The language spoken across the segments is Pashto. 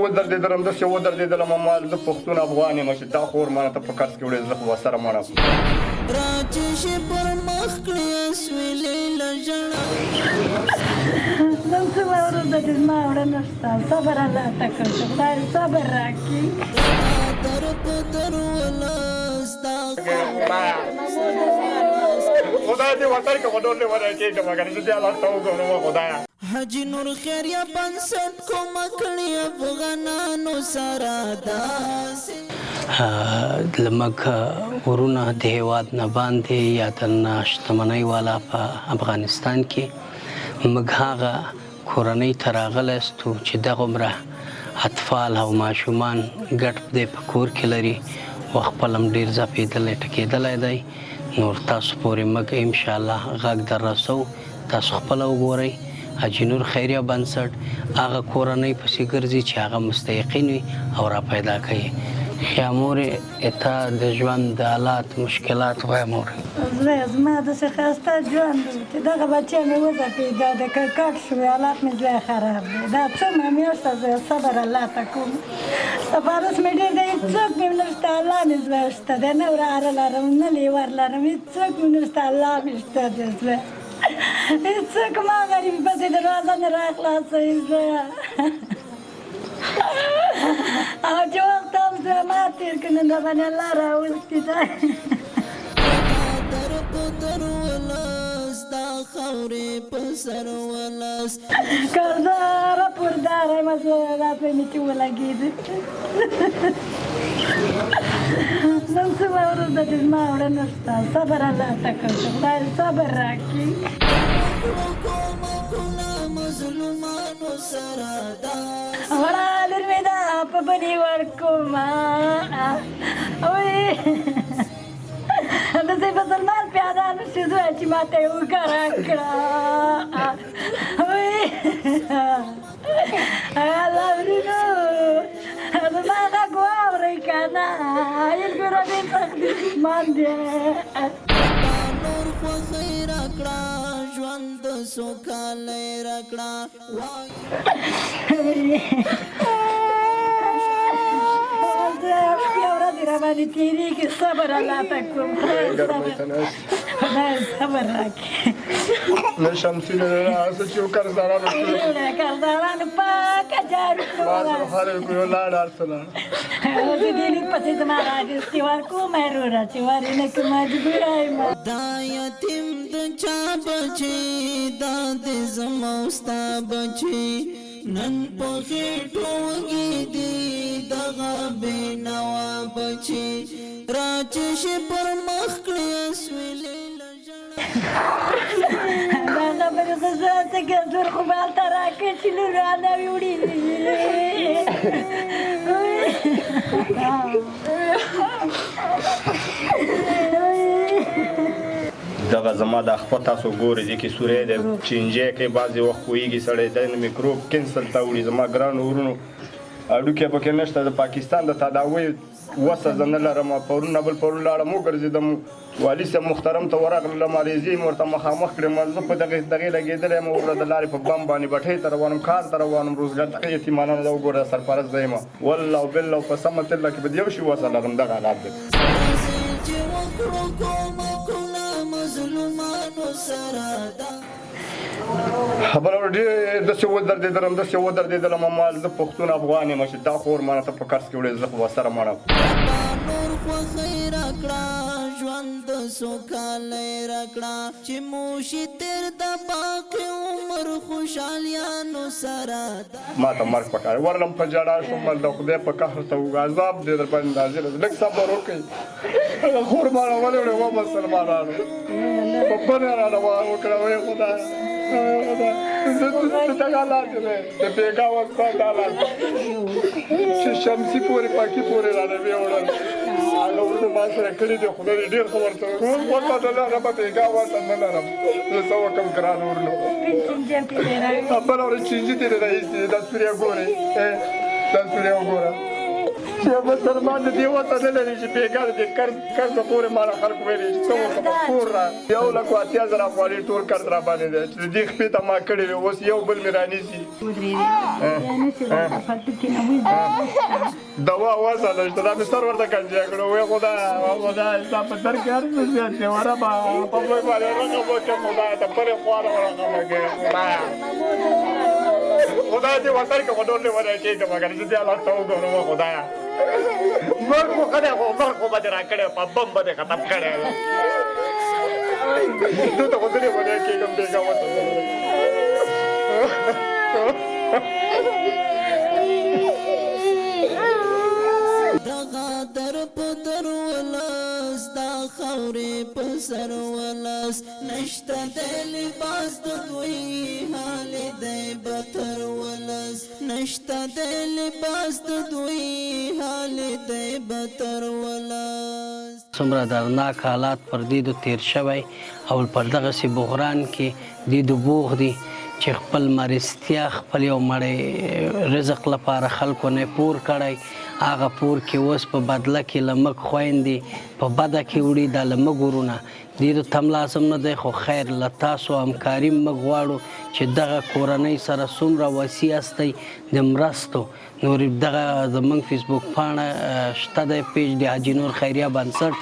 ودرېدلم داسې ودرېدلم ما زه پښتون افغان یم چې دا خور مانه ته په قرض کې وړې زه خو ورسره مړم نن څومره ورځ ده چې زما وړه نشته صبر الله ته کوم چې خدای صبر راکړي خدای دې وطن کې ودور دې ورای کېږه مګر زه دې الله ته وګورم خدایا حاجی نور خیریا بنسټ کوم کړی افغانانو سره داسې لمک ورونه د هیواد نه باندې یا د شتمنۍ والا په افغانستان کې موږ هغه کورنۍ ته راغلی یاستو چې دغومره اطفال او ماشومان ګډ دی په کور کې لري و خپل هم ډېر ځپېدلی ټکېدلی دی نور تاسو پورې موږ انشاءالله غږ در رسو تاسو خپله وګورئ حاجي نور خیریه بنسټ هغه کورنۍ پسې ګرځي چې هغه مستحقین وي او را پیدا کوي خیا مورې اته د ژوند د حالات مشکلات وایه مورې زما داسې ښایسته ژوند و چې دغه بچی مې وځپېده د کټ شوې حالات مې زوی خراب دی دا څومره میاشته زه صبر الله ته کوم سفارس مې ډېر دی هېڅوک مې نشته الله مې زوی شته دی نه وراره لرم نه لیور لرم هېڅوک مې نشته الله مې شته دی زوی هېڅوک ما غریب پسې دروازه نه راخلاصوي زویه او چې وخت هم زوی ما تېر کړ نو راباندې الله راوستي دی کرداره پرداره یم زویه دا پرې مې چې ولګېد نن څومره ورځ ده چې زما وړه نشته صبر الله ته کوم چې خدای صبر راکړي وړه لور مې ده په بني ورکومه د سید سلمان پیادانو چې زوی چې ما ته یې وکړه کړه الله ورونو زما غږ واورئ که نه یلګوره ډېر سخت دښمن دی نور خوښۍ راکړه ژوند سوکالی راکړه شپې ورځې راباندې تېرېږي صبر الله ته کوم خدای صبر راکړي نه شمسي نه څه چې قرضدارانو قرضدارانو پاکه جارو ما سره خلک یو لاړ ارسله زه دې لیک پسې زما راګستې ورکوم وروره چې ورې نه کړم مجبوره یم دا یتیم د چا بچی دا د زما ستا بچی نن په خېټو وږي دي دغه بېنوا بچي راچشي پر مخ کړې سویلې دا خبرې زه څنګه زور خو به هلته راکړې چې لور رانه وړي دغه زما د خپه تاسو ګورئ دې کې سوری دی چینجی کوي بعضې وخت پوهېږي سړی دی نو میکروب کینسل ته وړي زما ګرانو ورونو هډوکې پکې نشته د پاکستان د تداوۍ وسه زه نه لرم پرون نه بل پرون لاړم وګرځېدم والي صاحب محترم ته ورغلم عریضې مې ورته مخامخ کړې زه په دغې لګېدلی یم وګوره د لارې په بم باندې بټۍ ته روانم کار ته روانم روزګار دغه یتیمانانو ته وګوره سرپرست دی یم والله بالله په سمه تله کې به د یو شي وسه لرم دغه حالات دی خبره ډېر داسې ودرېدلم ما زه پښتون افغان یم چې دا خور مانه ته په قرض کې وړې زه خو ورسره مړم نور خوښۍ راکړه ژوند سوکالی راکړه چې موشي تېر د باقي عمر خوشحالیانو سره ما ته مرګ پکار ورلم په ژړا شوم د خدای په قهر ته عذاب دې در باندې نازل لږ صبر وکړئ هغه خور مانه ولې وړې و مسلمانانو په بنه را وکړه وایي خدایه دغه حالات دی د بېګا وستا دا حالات چې شمسي پورې پاکي پورې رانه وړل هغه ورته ما سره کړي دي خدای دې ډېر ښه ورته روز ورته نه لرم بېګا ورته نه لرم زه څه وکړم ګران ورنو بله ورځ چینجي ترې راایستې دا سپرې وګورئ دا سپرې وګوره چې مسلمان د دې وطن نه لري چې بېګا د دې قرض پورې ماله خلک ویلي چې ته ورته په کور را 1,80,000 افغانۍ ټول قرض را باندې دی چې د دې خپې ته ما کړې وې اوس یو بل مې رانیسي دوا واسه نشته دا مې سر ورته کنجیا کړو وی خدای ستا په سر کې هر څه زیات دی وربه په موږ باندې رقم وکړه خدای ته پرې خواره ورقم وکړې خدای دې وطن کې خو ډول نه ورای کېږي مګر زه دې الله ته وګورم خدایا مرګ خو خدای خو مرګ خو به دې را کړی په بم به دې ختم کړی دو ته خو زه دې ورای کېږم بېګا وطن دغه در په در ولس دا خاورې په سر ولس نشته د لباس د دوی حال دی بتر ولس نشته د لباس د دوی حال دی بتر ولس څومره دردناک حالات پر دې د تیر شوی او پر دغسې بحران کې دې د بوغ دي چې خپل مرستیا خپل یو مړی رزق لپاره خلکو نه پور کړی هغه پور کې اوس په بدله کې لمک خویندې په بده کې وړي دا لمک ورونه دې ته هم لازم نه دی خو خیر له تاسو همکاري موږ غواړو چې دغه کورنۍ سره څومره وسیع استئ د مرستو نور دغه زموږ فیسبوک پاڼه شته دی پیج د حاجي نور خیریه بنسټ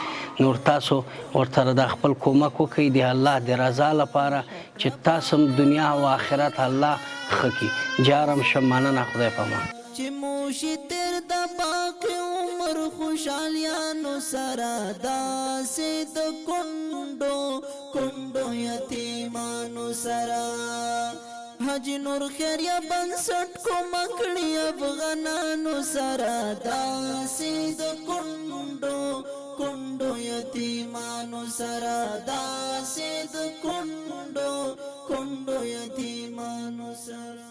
نور تاسو ورته د خپل کومک وکړئ د الله د رضا لپاره چې تاسو هم دنیا او آخرت الله ښه کړي جارم شه مننه خدای پامان چې موشي تیر د باقي عمر خوشحالیانو سره داسې د کونډو یتیمانو سره حاجي نور خیریه بنسټ کومک کړي افغانانو سره داسې د کونډو یتیمانو سره داسې د کونډو یتیمانو سره